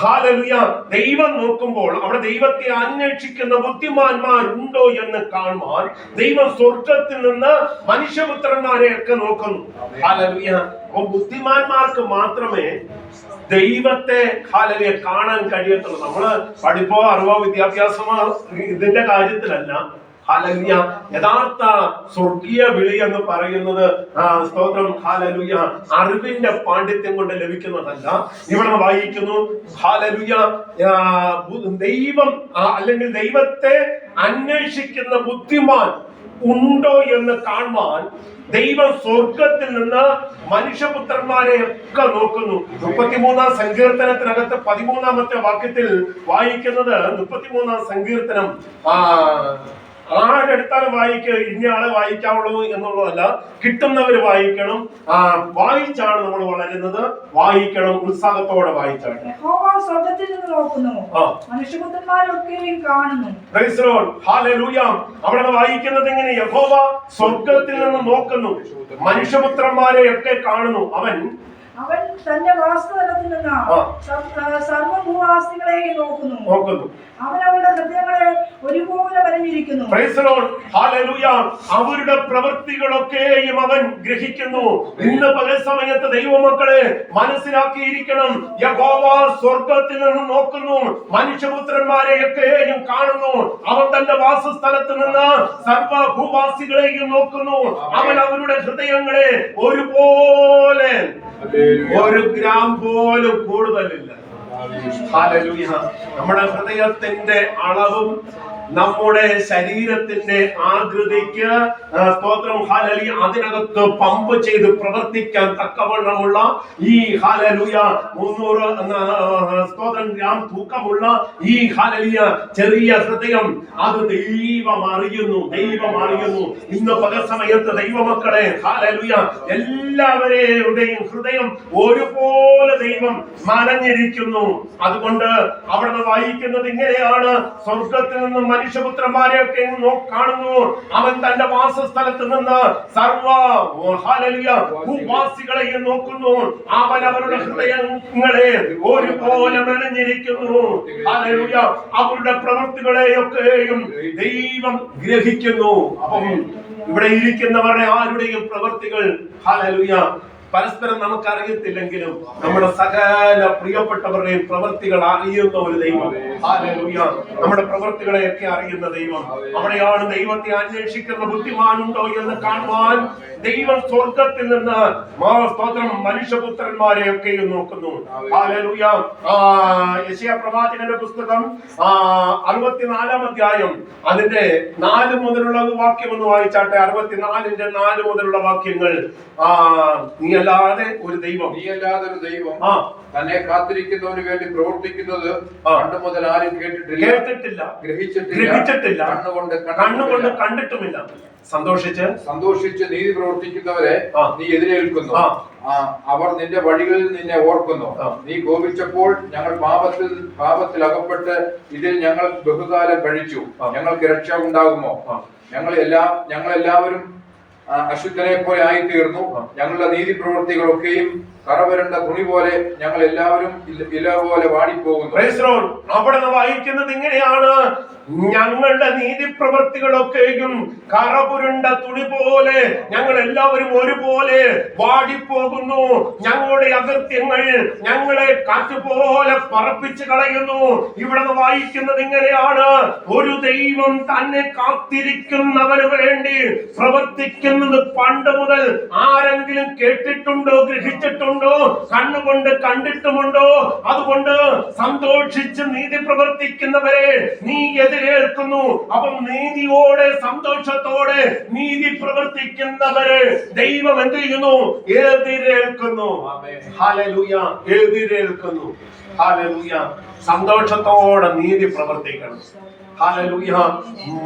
ഹല്ലേലൂയ ദൈവം നോക്കുമ്പോൾ അവിടെ ദൈവത്തെ അന്വേഷിക്കുന്ന ബുദ്ധിമാന്മാരുണ്ടോ എന്ന് കാണുവാൻ ദൈവം സ്വർഗത്തിൽ നിന്ന് മനുഷ്യപുത്രന്മാരെ ഒക്കെ നോക്കുന്നു. ഹല്ലേലൂയ. ബുദ്ധിമാന്മാർക്ക് മാത്രമേ ദൈവത്തെ ഹല്ലേലൂയ കാണാൻ കഴിയത്തുള്ളൂ. നമ്മള് പഠിപ്പോ അറിവോ വിദ്യാഭ്യാസമോ ഇതിന്റെ കാര്യത്തിലല്ല. ഹല്ലേലൂയ. യഥാർത്ഥ സ്വർഗീയ വിളി എന്ന് പറയുന്നത് സ്തോത്രം ഹല്ലേലൂയ അറിവിന്റെ പാണ്ഡിത്യം കൊണ്ട് ലഭിക്കുന്നതല്ല. ഇവിടെ വായിക്കുന്നു ഹല്ലേലൂയ ദൈവം അല്ലെങ്കിൽ ദൈവത്തെ അന്വേഷിക്കുന്ന ബുദ്ധിമാൻ ഉണ്ടോ എന്ന് കാണുവാൻ ദൈവം സ്വർഗത്തിൽ നിന്ന് മനുഷ്യപുത്രന്മാരെ ഒക്കെ നോക്കുന്നു. 33-ാം സങ്കീർത്തനത്തിനകത്ത് 13-ാമത്തെ വാക്യത്തിൽ വായിക്കുന്നത് 33-ാം സങ്കീർത്തനം ആരെടുത്താലും വായിക്കുക, ഇന്നയാളെ വായിക്കാവുള്ളൂ എന്നുള്ളതല്ല, കിട്ടുന്നവര് വായിക്കണം. വായിച്ചാണ് നമ്മൾ വളരുന്നത്. വായിക്കണം, ഉത്സാഹത്തോടെ വായിച്ചാണ്. സ്വർഗത്തിൽ നിന്ന് നോക്കുന്നു, മനുഷ്യപുത്രന്മാരൊക്കെയും കാണുന്നു. Price the Lord. ഹല്ലേലൂയ. അവിടെ വായിക്കുന്നത് ഇങ്ങനെ: യഹോവ സ്വർഗത്തിൽ നിന്ന് നോക്കുന്നു, മനുഷ്യപുത്രന്മാരെ ഒക്കെ കാണുന്നു. അവൻ തന്റെ വാസ്തവത്തിൽ നിന്ന് സർവഭൂവാസികളെയും നോക്കുന്നു. അവൻ അവരുടെ ഹൃദയങ്ങളെ ഒരുപോലെ വരഞ്ഞിരിക്കുന്നു. Praise the Lord. ഹല്ലേലൂയ. അവരുടെ പ്രവൃത്തികളൊക്കെയും അവൻ ഗ്രഹിക്കുന്നു. ഇന്ന് പകൽ സമയത്ത് ദൈവമക്കളെ മനസ്സിലാക്കിയിരിക്കണം, യഹോവ സ്വർഗത്തിൽ നിന്ന് നോക്കുന്നു, മനുഷ്യപുത്രന്മാരെയൊക്കെയും കാണുന്നു. അവൻ തന്റെ വാസസ്ഥലത്ത് നിന്ന് സർവഭൂവാസികളെയും നോക്കുന്നു. അവൻ അവരുടെ ഹൃദയങ്ങളെ ഒരുപോലെ, ഒരു ഗ്രാം പോലും കൂടുതലില്ല. ഹല്ലേലൂയ. നമ്മുടെ ഹൃദയത്തിന്റെ അളവും നമ്മുടെ ശരീരത്തിന്റെ ആകൃതിക്ക് സ്തോത്രം ഹല്ലേലൂയ അതിനകത്ത് പമ്പ് ചെയ്ത് പ്രവർത്തിക്കാൻ തക്കവണ്ണമുള്ള ഈ ഹല്ലേലൂയ 300 സ്തോത്രം ഗ്രാം തൂക്കമുള്ള ഈ ഹല്ലേലൂയ ചെറിയ ഹൃദയം അത് ദൈവം അറിയുന്നു. ഇന്ന് പകൽ സമയത്ത് ദൈവമക്കളെ ഹല്ലേലൂയ എല്ലാവരുടെയും ഹൃദയം ഒരുപോലെ ദൈവം മനഞ്ഞിരിക്കുന്നു. അതുകൊണ്ട് അവിടെ വായിക്കുന്നത് ഇങ്ങനെയാണ്: സ്വർഗത്തിൽ നിന്നും മനുഷ്യപുത്രന്മാരെയൊക്കെ കാണുന്നു. അവൻ തന്റെ വാസസ്ഥലത്ത് നിന്ന് സർവ ഭൂവാസികളെയും നോക്കുന്നു. അവൻ അവരുടെ ഹൃദയങ്ങളെ ഒരുപോലെ മെനഞ്ഞിരിക്കുന്നു. ഹല്ലേലൂയ. അവരുടെ പ്രവൃത്തികളെയൊക്കെയും ദൈവം ഗ്രഹിക്കുന്നു. അപ്പം ഇവിടെ ഇരിക്കുന്നവരുടെ ആരുടെയും പ്രവൃത്തികൾ ഹല്ലേലൂയ പരസ്പരം നമുക്കറിയത്തില്ലെങ്കിലും നമ്മുടെ സകല പ്രിയപ്പെട്ടവരുടെയും പ്രവൃത്തികൾ അറിയുന്ന ഒരു ദൈവം. ഹല്ലേലൂയ. നമ്മുടെ പ്രവൃത്തികളെയൊക്കെ അറിയുന്ന ദൈവം. അവിടെയാണ് ദൈവത്തെ അന്വേഷിക്കുന്ന ബുദ്ധിമാനുണ്ടോ എന്ന് കാണുവാൻ ദൈവം സ്വർഗത്തിൽ നിന്ന് സ്തോത്രം മനുഷ്യപുത്രന്മാരെയൊക്കെയും നോക്കുന്നു. ഹല്ലേലൂയ. യെശയ്യാ പ്രവാചകന്റെ പുസ്തകം 64-ാം അധ്യായം അതിന്റെ 4 മുതലുള്ള വാക്യം ഒന്ന് വായിച്ചാട്ടെ. 64-ന്റെ 4 മുതലുള്ള വാക്യങ്ങൾ. നീ അല്ലാതെ ഒരു ദൈവം തന്നെ കാത്തിരിക്കുന്നവന് വേണ്ടി പ്രവർത്തിക്കുന്നത് പണ്ട് മുതൽ ആരും കേട്ടിട്ടില്ല, ഗ്രഹിച്ചിട്ടില്ല, കണ്ണുകൊണ്ട് കണ്ടിട്ടുമില്ല. സന്തോഷിച്ച് നീതി പ്രവർത്തിക്കുന്നവരെ നീ എതിരേൽക്കുന്നു. അവർ നിന്റെ വഴികളിൽ നിന്നെ ഓർക്കുന്നു. നീ കോപിച്ചപ്പോൾ ഞങ്ങൾ പാപത്തിൽ അകപ്പെട്ട് ഇതിൽ ഞങ്ങൾ ബഹുകാലം കഴിച്ചു. ഞങ്ങൾക്ക് രക്ഷ ഉണ്ടാകുമോ? ഞങ്ങളെല്ലാവരും അശുദ്ധനെ പോലെ ആയിത്തീർന്നു. ഞങ്ങളുടെ നീതി പ്രവൃത്തികളൊക്കെയും കറവരണ്ട തുണി പോലെ ഞങ്ങൾ എല്ലാവരും ഇല പോലെ വാടിപ്പോകുന്നു. അവിടെ വായിക്കുന്നത് ഇങ്ങനെയാണ്: ഞങ്ങളുടെ നീതി പ്രവൃത്തികളൊക്കെയും കറപുരണ്ട തുണി പോലെ ഞങ്ങൾ എല്ലാവരും ഒരുപോലെ വാടിപ്പോകുന്നു. ഞങ്ങളുടെ അകൃത്യങ്ങൾ ഞങ്ങളെ കാറ്റുപോലെ പറപ്പിച്ചു കളയുന്നു. ഇവിടെ വായിക്കുന്നത് ഇങ്ങനെയാണ്: ഒരു ദൈവം തന്നെ കാത്തിരിക്കുന്നവന് വേണ്ടി പ്രവർത്തിക്കുന്നത് പണ്ട് മുതൽ ആരെങ്കിലും കേട്ടിട്ടുണ്ടോ, ഗ്രഹിച്ചിട്ടുണ്ടോ, കണ്ണുകൊണ്ട് കണ്ടിട്ടുമുണ്ടോ? അതുകൊണ്ട് സന്തോഷിച്ച് നീതി പ്രവർത്തിക്കുന്നവരെ നീ എതിരേൽക്കുന്നു. അപ്പം നീതിയോടെ സന്തോഷത്തോടെ നീതി പ്രവർത്തിക്കുന്നവരെ ദൈവം എന്ത് ചെയ്യുന്നു? എതിരേൽക്കുന്നു. ഹല്ലേലൂയ. എതിരേൽക്കുന്നു. ഹല്ലേലൂയ. സന്തോഷത്തോടെ നീതി പ്രവർത്തിക്കണം. ഹല്ലേലൂയ.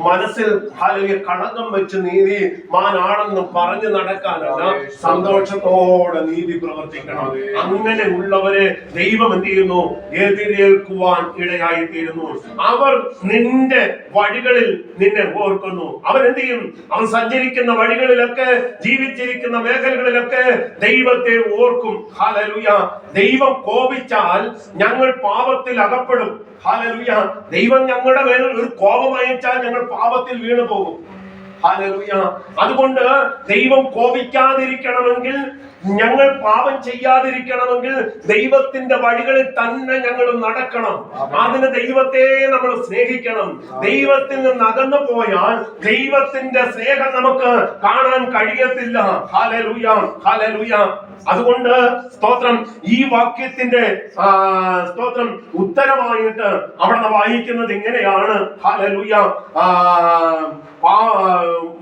മനസ്സിൽ ഹല്ലേലൂയ കളങ്കം വെച്ച് നീതിമാനാണെന്ന് പറഞ്ഞു നടക്കാനല്ല, സന്തോഷത്തോടെ നീതി പ്രവർത്തിക്കണം. അങ്ങനെ ഉള്ളവരെ ദൈവം എന്ത് ചെയ്യുന്നു? എതിരേൽക്കുവാൻ ഇടയായി തീരുന്നു. അവർ നിന്റെ വഴികളിൽ നിന്നെ ഓർക്കുന്നു. അവൻ എന്ത് ചെയ്യും? അവൻ സഞ്ചരിക്കുന്ന വഴികളിലൊക്കെ, ജീവിച്ചിരിക്കുന്ന മേഖലകളിലൊക്കെ ദൈവത്തെ ഓർക്കും. ഹല്ലേലൂയ. ദൈവം കോപിച്ചാൽ ഞങ്ങൾ പാപത്തിൽ അകപ്പെടും. ഹല്ലേലൂയ. ദൈവം ഞങ്ങളുടെ മേൽ ഒരു കോപം അയച്ചാൽ ഞങ്ങൾ പാപത്തിൽ വീണു പോകും. ഹല്ലേലൂയ. അതുകൊണ്ട് ദൈവം കോപിക്കാതിരിക്കണമെങ്കിൽ, ഞങ്ങൾ പാപം ചെയ്യാതിരിക്കണമെങ്കിൽ ദൈവത്തിന്റെ വഴികളിൽ തന്നെ ഞങ്ങൾ നടക്കണം. അതിന് ദൈവത്തെ നമ്മൾ സ്നേഹിക്കണം. ദൈവത്തിൽ നിന്ന് അകന്നു പോയാൽ ദൈവത്തിന്റെ സ്നേഹം നമുക്ക് കാണാൻ കഴിയത്തില്ല. ഹല്ലേലൂയ. ഹല്ലേലൂയ. അതുകൊണ്ട് സ്തോത്രം, ഈ വാക്യത്തിന്റെ സ്തോത്രം ഉത്തരമായിട്ട് അവിടെ വായിക്കുന്നത് ഇങ്ങനെയാണ്. ഹല്ലേലൂയ.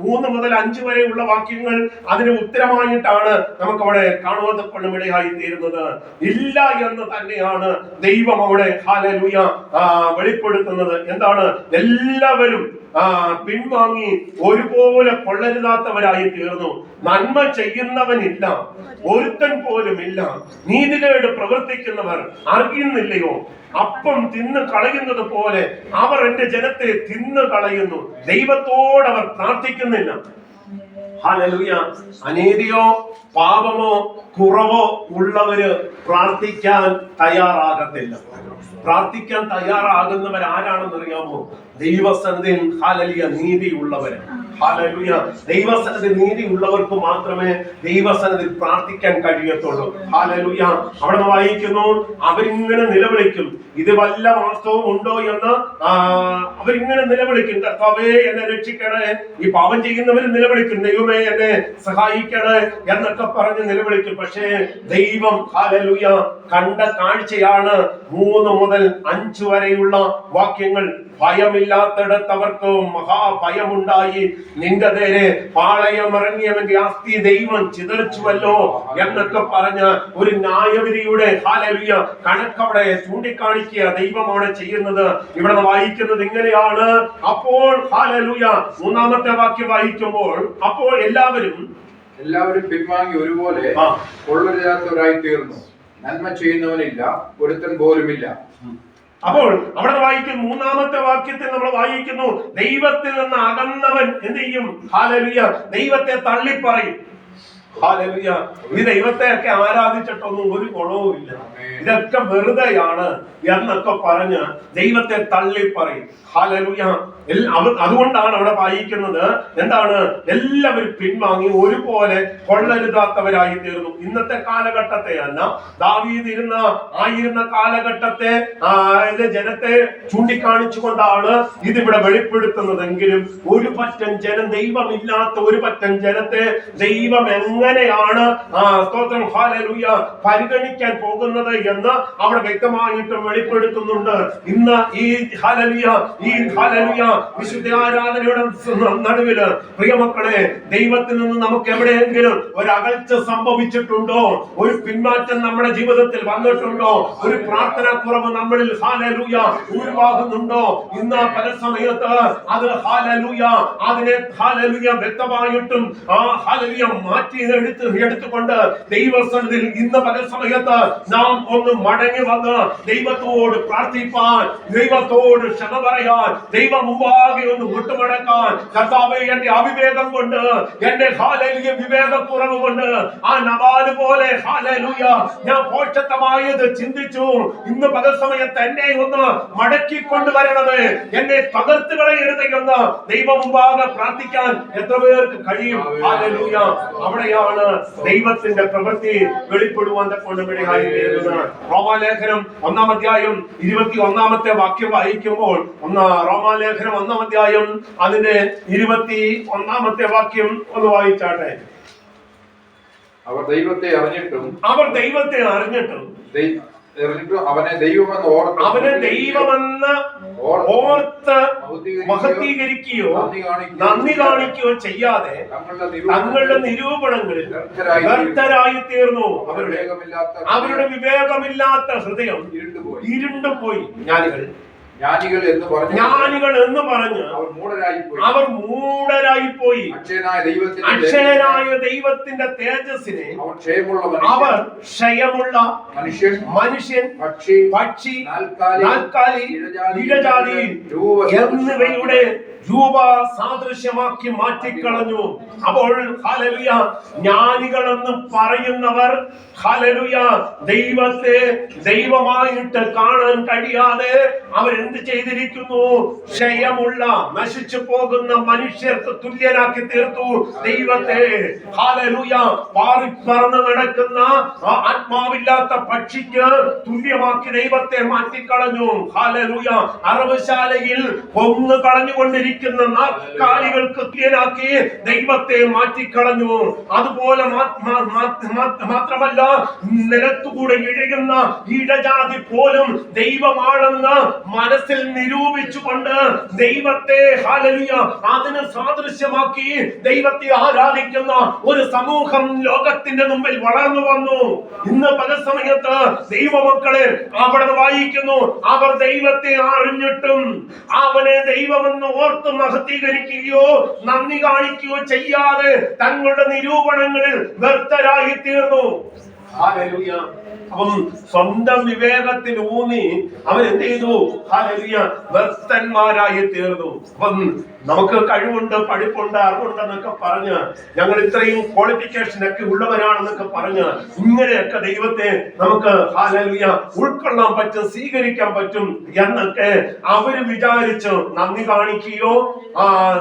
3 മുതൽ 5 വരെയുള്ള വാക്യങ്ങൾ അതിന് ഉത്തരമായിട്ടാണ് നമുക്ക് അവിടെ കാണുവാൻ ഇടയായി തീരുന്നത്. ഇല്ല എന്ന് തന്നെയാണ് ദൈവം അവിടെ ഹല്ലേലൂയ വെളിപ്പെടുത്തുന്നത്. എന്താണ്? എല്ലാവരും പിൻവാങ്ങി ഒരുപോലെ കൊള്ളരുതാത്തവരായി തീർന്നു. നന്മ ചെയ്യുന്നവനില്ല, ഒരുത്തൻ പോലും ഇല്ല. നീതികേട് പ്രവർത്തിക്കുന്നവർ അറിയുന്നില്ലയോ? അപ്പം തിന്നു കളയുന്നത് പോലെ അവർ എന്റെ ജനത്തെ തിന്നു കളയുന്നു. ദൈവത്തോടവർ പ്രാർത്ഥിക്കുന്നില്ല. ഹല്ലേലൂയ. അനീതിയോ പാപമോ കുറവോ ഉള്ളവര് പ്രാർത്ഥിക്കാൻ തയ്യാറാകത്തില്ല. പ്രാർത്ഥിക്കാൻ തയ്യാറാകുന്നവർ ആരാണെന്നറിയാമോ? ദൈവസന്നിധിയിൽ ഹല്ലേലൂയ നീതിയുള്ളവര്. ഹല്ലേലൂയ. ദൈവസന്നിധി നീതിയുള്ളവർക്ക് മാത്രമേ ദൈവസന്നിധിയിൽ പ്രാർത്ഥിക്കാൻ കഴിയത്തുള്ളൂ. ഹല്ലേലൂയ. അവിടെ വായിക്കുന്നു, അവരിങ്ങനെ നിലവിളിക്കും. ഇത് വല്ല വാസ്തവം ഉണ്ടോ എന്ന് അവരിങ്ങനെ നിലവിളിക്കും. കർത്താവേ എന്നെ രക്ഷിക്കണേ. ഈ പാപം ചെയ്യുന്നവർ നിലവിളിക്കും, ദൈവമേ എന്നെ സഹായിക്കണേ എന്നൊക്കെ പറഞ്ഞ് നിലവിളിക്കും. പക്ഷേ ദൈവം ഹല്ലേലൂയ കണ്ട കാഴ്ചയാണ് 3 മുതൽ 5 വരെയുള്ള വാക്യങ്ങൾ. ഭയമില്ലാത്തിടത്ത് അവർക്ക് മഹാഭയമുണ്ടായി. നിന്റെ നേരെ പാളയമിറങ്ങിയവന്റെ അസ്ഥി ദൈവം ചിതറിച്ചുവല്ലോ എന്നൊക്കെ പറഞ്ഞ് ഒരു ന്യായവിധിയുടെ ഹല്ലേലൂയ കണക്കവിടെ ചൂണ്ടിക്കാണിക്കുക ദൈവം അവിടെ ചെയ്യുന്നത്. ഇവിടെ വായിക്കുന്നത് ഇങ്ങനെയാണ്: അപ്പോൾ ഹല്ലേലൂയ 3-ാമത്തെ വാക്യം വായിക്കുമ്പോൾ, അപ്പോൾ എല്ലാവരും പിൻവാങ്ങി ഒരുപോലെ കൊള്ളരുതാത്തവരായി തീർന്നു. നന്മ ചെയ്യുന്നവനില്ല, ഒരുത്തൻ പോലുമില്ല. അപ്പോൾ അവിടെ വായിക്കും 3-ാമത്തെ വാക്യത്തിൽ നമ്മൾ വായിക്കുന്നു, ദൈവത്തിൽ നിന്ന് അകന്നവൻ എന്ത് ചെയ്യും? ഹല്ലേലൂയ, ദൈവത്തെ തള്ളിപ്പറയും. ഹല്ലേലൂയ. ഈ ദൈവത്തെയൊക്കെ ആരാധിച്ചിട്ടൊന്നും ഒരു ഗുണവും ഇല്ല, ഇതൊക്കെ വെറുതെയാണ് എന്നൊക്കെ പറഞ്ഞ് ദൈവത്തെ തള്ളിപ്പറയും. ഹല്ലേലൂയ. അതുകൊണ്ടാണ് അവിടെ വായിക്കുന്നത് എന്താണ്? എല്ലാവരും പിൻവാങ്ങി ഒരുപോലെ കൊള്ളരുതാത്തവരായി തീർന്നു. ഇന്നത്തെ കാലഘട്ടത്തെ അല്ല, ദാവീദ് ആയിരുന്ന കാലഘട്ടത്തെ ജനത്തെ ചൂണ്ടിക്കാണിച്ചുകൊണ്ടാണ് ഇതിവിടെ വെളിപ്പെടുത്തുന്നതെങ്കിലും ഒരു പറ്റം ജനം, ദൈവമില്ലാത്ത ഒരു പറ്റം ജനത്തെ ദൈവം എങ്ങനെയാണ് സ്തോത്രം ഹല്ലേലൂയ പരിഗണിക്കാൻ പോകുന്നത് എന്ന് അവിടെ വ്യക്തമായിട്ടും വെളിപ്പെടുത്തുന്നുണ്ട്. ഇന്ന് ഈ ഹല്ലേലൂയ വിശുദ്ധ ആരാധനയുടെ നടുവില് പ്രിയമക്കളെ, ദൈവത്തിൽ നിന്ന് നമുക്ക് എവിടെയെങ്കിലും ഒരു അകൽച്ച സംഭവിച്ചിട്ടുണ്ടോ? ഒരു പിന്മാറ്റം നമ്മുടെ ജീവിതത്തിൽ വന്നിട്ടുണ്ടോ? ഒരു പ്രാർത്ഥന കുറവ് നമ്മളിൽ ഹല്ലേലൂയ ഉരുവാകുന്നുണ്ടോ? ഇന്ന് പല സമയത്ത് അത് ഹല്ലേലൂയ അതിനെ ഹല്ലേലൂയ വ്യക്തമായിട്ടും ഹല്ലേലൂയ മാറ്റി എടുത്തുകൊണ്ട് ദൈവസന്നിധിയിൽ ഇന്ന് പല സമയത്ത് നാം ഒന്ന് മടങ്ങി വന്ന് ദൈവത്തോട് പ്രാർത്ഥിപ്പാൻ, ദൈവത്തോട് ക്ഷമ പറയാൻ, ദൈവം മുമ്പാകെ ഒന്ന് മുട്ടുമടക്കാൻ, കർത്താവേ എന്റെ അവിവേകം കൊണ്ട്, എന്റെ ഹല്ലേലൂയ വിവേകക്കുറവ് കൊണ്ട് ആ നബാല് പോലെ ഹല്ലേലൂയ ഞാൻ പോഷത്തമായത് ചിന്തിച്ചു. ഇന്ന് പകൽ സമയത്ത് എന്നെ ഒന്ന് മടക്കി കൊണ്ടുവരണമേ, എന്നെ തകർത്ത് കളയരുത് എന്ന് ദൈവം മുമ്പാകെ പ്രാർത്ഥിക്കാൻ എത്ര പേർക്ക് കഴിയും? ഹല്ലേലൂയ. അവിടെയാണ് ദൈവത്തിന്റെ പ്രവൃത്തി വെളിപ്പെടുവാൻ കൊണ്ടുപിടിയായിരുന്നത്. റോമാലേഖനം 1-ാം അധ്യായം 21-ാമത്തെ വാക്യം വായിക്കുമ്പോൾ, റോമാലേഖനം 1-ാം അധ്യായം അതിന്റെ 21-ാമത്തെ വാക്യം ഒന്ന് വായിച്ചാട്ടെ. അവർ ദൈവത്തെ അറിഞ്ഞിട്ടും അവനെ ദൈവമെന്ന് ഓർത്ത് മഹത്വീകരിക്കുകയോ നന്ദി കാണിക്കുകയോ ചെയ്യാതെ തങ്ങളുടെ നിരൂപണങ്ങളിൽ വ്യർത്ഥരായി തീർന്നു. അവരുടെ വിവേകമില്ലാത്ത ഹൃദയം ഇരുണ്ടുപോയി. ജ്ഞാനികൾ എന്ന് പറഞ്ഞ് അവർ മൂഢരായിപ്പോയി. അക്ഷയനായ ദൈവത്തിന്റെ തേജസ്സിനെ അവർ ക്ഷയമുള്ള മനുഷ്യൻ, പക്ഷി, നാൽക്കാലി, ഇഴജാതി എന്നിവയുടെ രൂപ സാദൃശ്യമാക്കി മാറ്റിക്കളഞ്ഞു. അപ്പോൾ ഹല്ലേലൂയ ജ്ഞാനികളെന്ന് പറയുന്നവർ ഹല്ലേലൂയ ദൈവത്തെ ദൈവമായിട്ട് കാണാൻ കഴിയാതെ അവരെന്ത് ചെയ്തിരിക്കുന്നു? ക്ഷയമുള്ള നശിച്ചു പോകുന്ന മനുഷ്യർക്ക് തുല്യനാക്കി തീർത്തു ദൈവത്തെ. ഹല്ലേലൂയ പാറിപ്പറന്ന് നടക്കുന്ന ആത്മാവില്ലാത്ത പക്ഷിക്ക് തുല്യമാക്കി ദൈവത്തെ മാറ്റിക്കളഞ്ഞു. ഹല്ലേലൂയ അറവുശാലയിൽ കൊന്നു കളഞ്ഞുകൊണ്ടിരിക്കുന്ന നാൽക്കാലികൾക്ക് തുല്യനാക്കി ദൈവത്തെ മാറ്റിക്കളഞ്ഞു. അതുപോലെ മാത്രമല്ല, നിലത്തുകൂടെ ഇഴയുന്ന ഇഴജാതി പോലും ദൈവമാണെന്ന് മനസ്സിൽ നിരൂപിച്ചുകൊണ്ട് ദൈവത്തെ ഹല്ലേലൂയ അതിന് സാദൃശ്യമാക്കി ദൈവത്തെ ആരാധിക്കുന്ന ഒരു സമൂഹം ലോകത്തിന്റെ മുമ്പിൽ വളർന്നു വന്നു. ഇന്ന് പല സമയത്ത് ദൈവമക്കളെ അവിടെ വായിക്കുന്നു, അവർ ദൈവത്തെ അറിഞ്ഞിട്ടും അവനെ ദൈവമെന്ന് ഓർത്ത് മഹത്വീകരിക്കുകയോ നന്ദി കാണിക്കുകയോ ചെയ്യാതെ തങ്ങളുടെ നിരൂപണങ്ങളിൽ വ്യർത്ഥരായി തീർന്നു. ഹല്ലേലൂയ. അപ്പം സ്വന്തം വിവേകത്തിൽ ഊന്നി അവൻ എന്ത് ചെയ്തു? ഹല്ലേലൂയ വ്യർത്ഥന്മാരായി തീർന്നു. അപ്പം നമുക്ക് കഴിവുണ്ട്, പഠിപ്പുണ്ട്, അറിവുണ്ടെന്നൊക്കെ പറഞ്ഞ് ഞങ്ങൾ ഇത്രയും ക്വാളിഫിക്കേഷൻ ഒക്കെ ഉള്ളവരാണെന്നൊക്കെ പറഞ്ഞ് ഇങ്ങനെയൊക്കെ ദൈവത്തെ നമുക്ക് ഹല്ലേലൂയ ഉൾക്കൊള്ളാൻ പറ്റും, സ്വീകരിക്കാൻ പറ്റും എന്നൊക്കെ അവര് വിചാരിച്ച് നന്ദി കാണിക്കുകയോ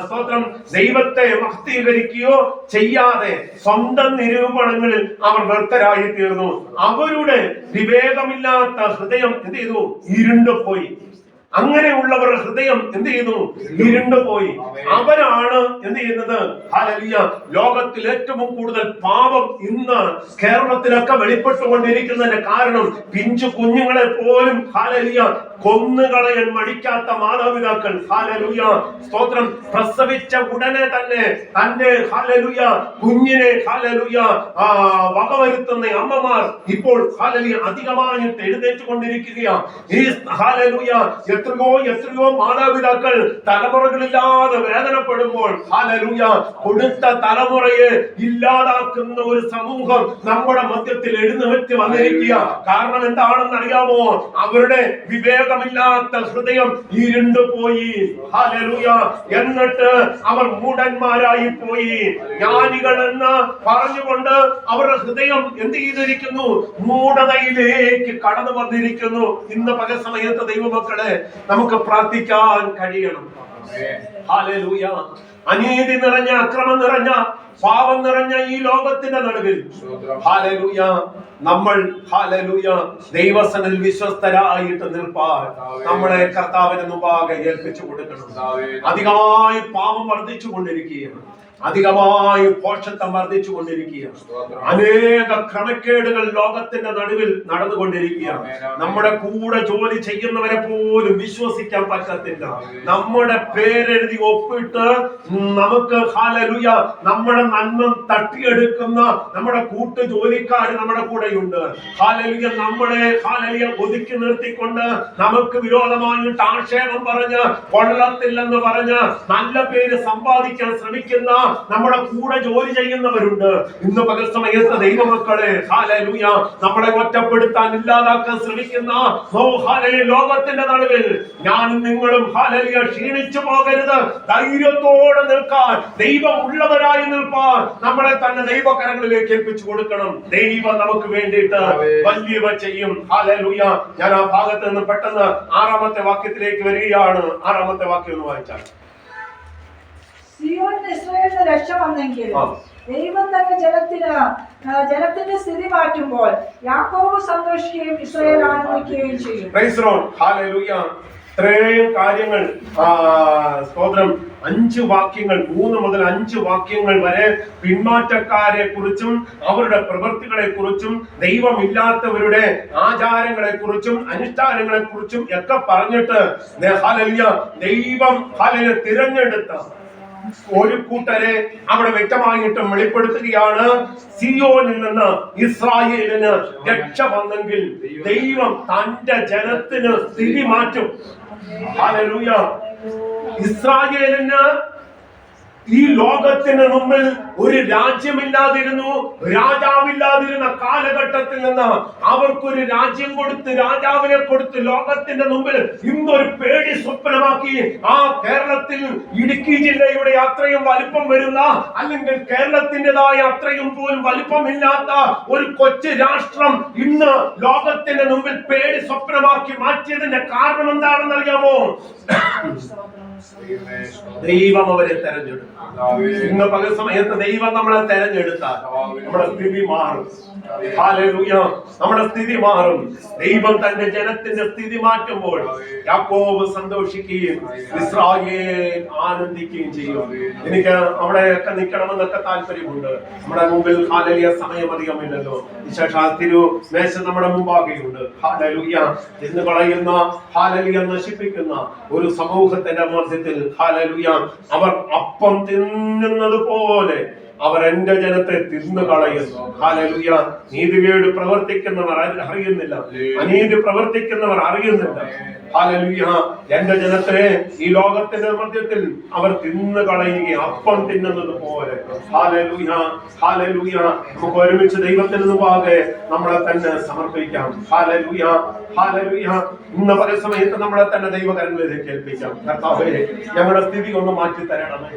സ്തോത്രം ദൈവത്തെ മഹത്വീകരിക്കുകയോ ചെയ്യാതെ സ്വന്തം നിരൂപണങ്ങളിൽ അവർ വ്യർത്ഥരായി തീർന്നു. അവരുടെ വിവേകമില്ലാത്ത ഹൃദയം എന്ത് ചെയ്തു? ഇരുണ്ടുപോയി. അങ്ങനെയുള്ളവരുടെ ഹൃദയം എന്ത് ചെയ്യുന്നു? ഇരുണ്ടുപോയി. അവരാണ് എന്ത് ചെയ്യുന്നത്? ഹല്ലേലൂയ ലോകത്തിൽ ഏറ്റവും കൂടുതൽ പാപം ഇന്ന് കേരളത്തിലൊക്കെ വെളിപ്പെട്ടുകൊണ്ടിരിക്കുന്നതിന്റെ കാരണം പിഞ്ചു കുഞ്ഞുങ്ങളെ പോലും ഹല്ലേലൂയ കൊന്നുകളയാൻ മടിക്കാത്ത മാതാപിതാക്കൾ. ഹല്ലേലൂയ സ്തോത്രം. പ്രസവിച്ച ഉടനെ തന്നെ തന്റെ ഹല്ലേലൂയ കുഞ്ഞിനെ ഹല്ലേലൂയ വകവരുത്തുന്ന അമ്മമാർ ഇപ്പോൾ ഹല്ലേലൂയ അധികമായിട്ട് എഴുന്നേറ്റുകൊണ്ടിരിക്കുകയാണ്. ഈ ഹല്ലേലൂയ എത്രയോ മാതാപിതാക്കൾ തലമുറകളില്ലാതെ വേദനപ്പെടുമ്പോൾ ഹല്ലേലൂയ കൊടുത്ത തലമുറയെ ഇല്ലാതാക്കുന്ന ഒരു സമൂഹം നമ്മുടെ മധ്യത്തിൽ എഴുന്നേറ്റ് വന്നിരിക്കുക. കാരണം എന്താണെന്ന് അറിയാമോ? അവരുടെ വിവേകം വിവേകമില്ലാത്ത ഹൃദയം ഇരുണ്ടുപോയി. ഹല്ലേലൂയ. എന്നിട്ട് അവർ മൂഢന്മാരായി പോയി. ജ്ഞാനികൾ എന്ന് പറഞ്ഞുകൊണ്ട് അവരുടെ ഹൃദയം എന്ത് ചെയ്തിരിക്കുന്നു? മൂഢതയിലേക്ക് കടന്നു വന്നിരിക്കുന്നു. ഇന്ന് പകൽ സമയത്ത് ദൈവമക്കളെ നമുക്ക് പ്രാർത്ഥിക്കാൻ കഴിയണം. ഹല്ലേലൂയ. അനീതി നിറഞ്ഞ, അക്രമം നിറഞ്ഞ, പാപം നിറഞ്ഞ ഈ ലോകത്തിന്റെ നടുവിൽ ഹല്ലേലൂയ നമ്മൾ ഹല്ലേലൂയ ദൈവസന്നിധിയിൽ വിശ്വസ്തരായിട്ട് നിൽപ്പാൻ നമ്മളെ കർത്താവിന് മുമ്പാകെ ഏൽപ്പിച്ചു കൊടുക്കണം. അധികമായി പാപം വർദ്ധിച്ചു കൊണ്ടിരിക്കുകയാണ്. അധികമായി പോഷത്വം വർദ്ധിച്ചു കൊണ്ടിരിക്കുകയാണ്. അനേക ക്രമക്കേടുകൾ ലോകത്തിന്റെ നടുവിൽ നടന്നുകൊണ്ടിരിക്കുകയാണ്. നമ്മുടെ കൂടെ ജോലി ചെയ്യുന്നവരെ പോലും വിശ്വസിക്കാൻ പറ്റത്തില്ല. നമ്മുടെ പേരെഴുതി ഒപ്പിട്ട് നമുക്ക് ഹല്ലേലൂയ നമ്മുടെ നന്മ തട്ടിയെടുക്കുന്ന നമ്മുടെ കൂട്ടു ജോലിക്കാർ നമ്മുടെ കൂടെയുണ്ട്. ഹല്ലേലൂയ നമ്മളെ ഹല്ലേലൂയ ഒതുക്കി നിർത്തിക്കൊണ്ട് നമുക്ക് വിരോധമായിട്ട് ആക്ഷേപം പറഞ്ഞ് കൊള്ളത്തില്ലെന്ന് പറഞ്ഞ് നല്ല പേര് സമ്പാദിക്കാൻ ശ്രമിക്കുന്ന നമ്മുടെ കൂടെ ജോലി ചെയ്യുന്നവരുണ്ട്. ഇന്ന് പകൽ സമയത്ത് ദൈവമക്കളെ ഹല്ലേലൂയ നമ്മളെ ഒറ്റപ്പെടുത്താൻ, ഇല്ലാതാക്കാൻ ശ്രമിക്കുന്ന ലോകത്തിന്റെ നടുവിൽ ഞാനും നിങ്ങളും ഹല്ലേലൂയ ക്ഷീണിച്ചു പോകരുത്. ധൈര്യത്തോടെ നിൽക്കാൻ, ദൈവം ഉള്ളവരായി നിൽപ്പാൻ നമ്മളെ തന്നെ ദൈവകരങ്ങളിലേക്ക് ഏൽപ്പിച്ചു കൊടുക്കണം. ദൈവം നമുക്ക് വേണ്ടിയിട്ട് വലിയവ ചെയ്യും. ഹല്ലേലൂയ. ഞാൻ ആ ഭാഗത്ത് നിന്ന് പെട്ടെന്ന് 6-ാമത്തെ വാക്യത്തിലേക്ക് വരികയാണ്. 6-ാമത്തെ വാക്യം ഒന്ന് വായിച്ചാൽ. സിയോനിൽ ഇസ്രായേലിന് രക്ഷ വന്നെങ്കിൽ ദൈവം തന്നെ ജനത്തിന്റെ സ്ഥിതി മാറ്റുമ്പോൾ യാക്കോബ് സന്തോഷിക്കുകയും ഇസ്രായേൽ ആനന്ദിക്കുകയും ചെയ്യും. Price the Lord. ഹല്ലേലൂയ. ഇത്രയും കാര്യങ്ങൾ സ്തോത്രം 5 വാക്യങ്ങൾ 3 മുതൽ 5 വാക്യങ്ങൾ വരെ പിന്മാറ്റക്കാരെ കുറിച്ചും അവരുടെ പ്രവൃത്തികളെ കുറിച്ചും ദൈവമില്ലാത്തവരുടെ ആചാരങ്ങളെ കുറിച്ചും അനുഷ്ഠാനങ്ങളെ കുറിച്ചും ഒക്കെ പറഞ്ഞിട്ട് ഹല്ലേലൂയ ദൈവം ഹല്ലേലൂയ തിരഞ്ഞെടുത്ത ഒരു കൂട്ടരെ അവിടെ വ്യക്തമായിട്ടും വെളിപ്പെടുത്തുകയാണ്. സിയോനിൽ നിന്ന് ഇസ്രായേലിന് രക്ഷ വന്നെങ്കിൽ ദൈവം തന്റെ ജനത്തിന് സ്ഥിതി മാറ്റും. ഹല്ലേലൂയ. ഇസ്രായേലിന് ഈ ലോകത്തിന് മുമ്പിൽ ഒരു രാജ്യമില്ലാതിരുന്നു, രാജാവില്ലാതിരുന്ന കാലഘട്ടത്തിൽ നിന്ന് അവർക്കൊരു രാജ്യം കൊടുത്ത്, രാജാവിനെ കൊടുത്ത് ലോകത്തിന്റെ മുമ്പിൽ ഇന്നൊരു പേടി സ്വപ്നമാക്കി ആ കേരളത്തിൽ ഇടുക്കി ജില്ലയുടെ അത്രയും വലിപ്പം വരുന്ന, അല്ലെങ്കിൽ കേരളത്തിൻ്റെതായ അത്രയും പോലും വലിപ്പമില്ലാത്ത ഒരു കൊച്ചു രാഷ്ട്രം ഇന്ന് ലോകത്തിന്റെ മുമ്പിൽ പേടി സ്വപ്നമാക്കി മാറ്റിയതിന്റെ കാരണം എന്താണെന്ന് അറിയാമോ? ദൈവം അവരെ തെരഞ്ഞെടുത്തു. ഇന്ന് പകൽ സമയത്ത് ദൈവം നമ്മളെ തെരഞ്ഞെടുത്താൽ നമ്മുടെ സ്ഥിതി മാറും. ഹല്ലേലൂയ. നമ്മുടെ സ്ഥിതി മാറും. ദൈവം തന്റെ ജനത്തിന്റെ സ്ഥിതി മാറ്റുമ്പോൾ യാക്കോബ് സന്തോഷിക്കുകയും ഇസ്രായേൽ ആനന്ദിക്കുകയും ചെയ്യും. എനിക്ക് അവിടെയൊക്കെ നിൽക്കണമെന്നൊക്കെ താല്പര്യമുണ്ട്. നമ്മുടെ മുമ്പിൽ ഹല്ലേലൂയ സമയം അധികമില്ലല്ലോ. വിശേഷാൽ തിരുമേശ നമ്മുടെ മുമ്പാകെയുണ്ട്. ഹല്ലേലൂയ. എന്ന് കളയുന്ന, ഹല്ലേലൂയ നശിപ്പിക്കുന്ന ഒരു സമൂഹത്തിന്റെ മധ്യത്തിൽ ഹല്ലേലൂയ അവർ അപ്പം തിന്നുന്നത് പോലെ അവർ എന്റെ ജനത്തെ തിന്നു കളയുന്നു. ഹല്ലേലൂയ. നീതികേട് പ്രവർത്തിക്കുന്നവർ അറിയുന്നില്ല, അനീതി പ്രവർത്തിക്കുന്നവർ അറിയുന്നില്ല. ഹല്ലേലൂയ. എന്റെ ജനത്തെ ഈ ലോകത്തിന്റെ മധ്യത്തിൽ അവർ തിന്നു കളയുകയും അപ്പം തിന്നുന്നത് പോലെ. ഹല്ലേലൂയ. ഹല്ലേലൂയ. നമുക്ക് ഒരുമിച്ച് ദൈവത്തിന് മുമ്പാകെ നമ്മളെ തന്നെ സമർപ്പിക്കാം. ഹല്ലേലൂയ. ഹല്ലേലൂയ. ഇന്ന് പല സമയത്ത് നമ്മളെ തന്നെ ദൈവകരങ്ങളിലേക്ക് ഏൽപ്പിക്കാം. കർത്താവേ, ഞങ്ങളുടെ സ്ഥിതി ഒന്ന് മാറ്റി തരണമേ.